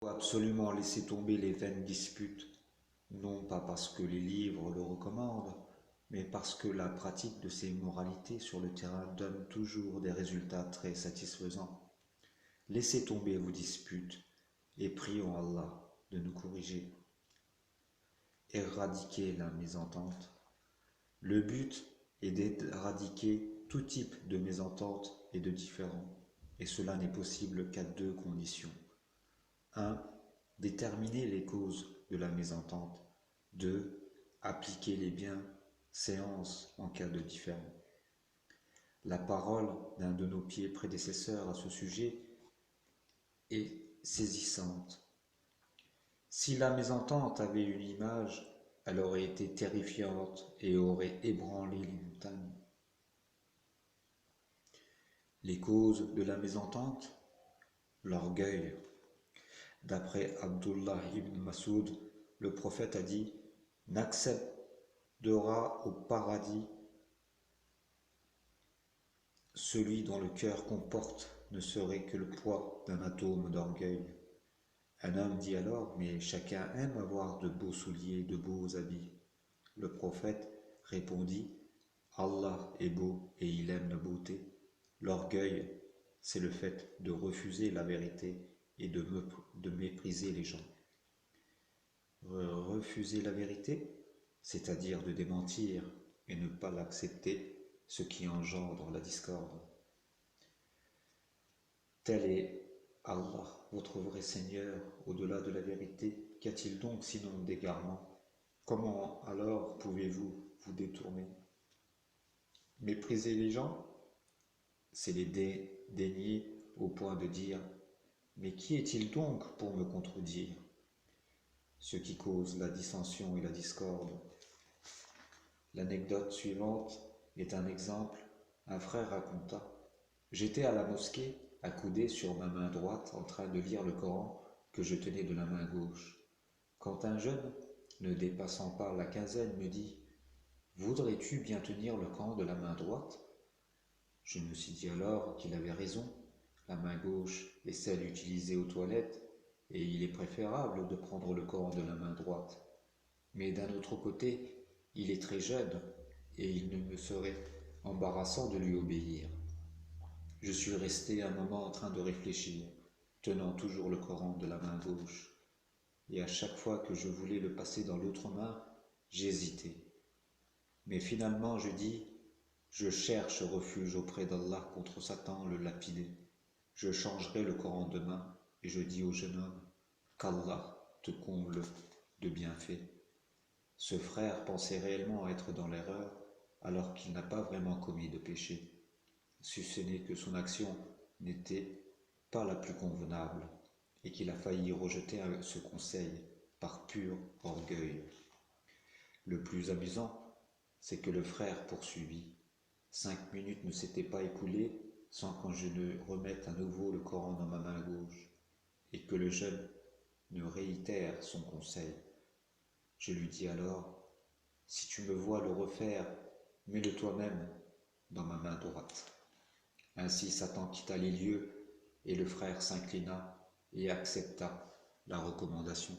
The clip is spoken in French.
Faut absolument laisser tomber les vaines disputes, non pas parce que les livres le recommandent, mais parce que la pratique de ces moralités sur le terrain donne toujours des résultats très satisfaisants. Laissez tomber vos disputes et prions Allah de nous corriger. Éradiquer la mésentente. Le but est d'éradiquer tout type de mésentente et de différend, et cela n'est possible qu'à deux conditions. 1. Déterminer les causes de la mésentente. 2. Appliquer les bienséances en cas de différend. La parole d'un de nos pieds prédécesseurs à ce sujet est saisissante. Si la mésentente avait une image, elle aurait été terrifiante et aurait ébranlé les montagnes. Les causes de la mésentente. L'orgueil. D'après Abdullah ibn Masoud, le prophète a dit « N'acceptera au paradis celui dont le cœur comporte ne serait que le poids d'un atome d'orgueil. » Un homme dit alors « Mais chacun aime avoir de beaux souliers, de beaux habits. » Le prophète répondit « Allah est beau et il aime la beauté. L'orgueil, c'est le fait de refuser la vérité et de mépriser les gens. » Refuser la vérité, c'est-à-dire de démentir et ne pas l'accepter, ce qui engendre la discorde. Tel est Allah, votre vrai Seigneur, au-delà de la vérité. Qu'y a-t-il donc sinon d'égarement? Comment alors pouvez-vous vous détourner? Mépriser les gens, c'est les dénier au point de dire « Mais qui est-il donc pour me contredire ?» Ce qui cause la dissension et la discorde. L'anecdote suivante est un exemple. Un frère raconta « J'étais à la mosquée, accoudé sur ma main droite, en train de lire le Coran que je tenais de la main gauche, quand un jeune, ne dépassant pas la quinzaine, me dit « Voudrais-tu bien tenir le Coran de la main droite ?» Je me suis dit alors qu'il avait raison. La main gauche est celle utilisée aux toilettes, et il est préférable de prendre le Coran de la main droite. Mais d'un autre côté, il est très jeune, et il ne me serait embarrassant de lui obéir. Je suis resté un moment en train de réfléchir, tenant toujours le Coran de la main gauche, et à chaque fois que je voulais le passer dans l'autre main, j'hésitais. Mais finalement je dis, je cherche refuge auprès d'Allah contre Satan le lapidé. Je changerai le Coran de main, et je dis au jeune homme, qu'Allah te comble de bienfaits. Ce frère pensait réellement être dans l'erreur, alors qu'il n'a pas vraiment commis de péché, si ce n'est que son action n'était pas la plus convenable, et qu'il a failli rejeter ce conseil par pur orgueil. Le plus amusant, c'est que le frère poursuivit. 5 minutes ne s'étaient pas écoulées sans que je ne remette à nouveau le Coran dans ma main gauche, et que le jeune ne réitère son conseil. Je lui dis alors, si tu me vois le refaire, mets-le toi-même dans ma main droite. Ainsi Satan quitta les lieux, et le frère s'inclina et accepta la recommandation.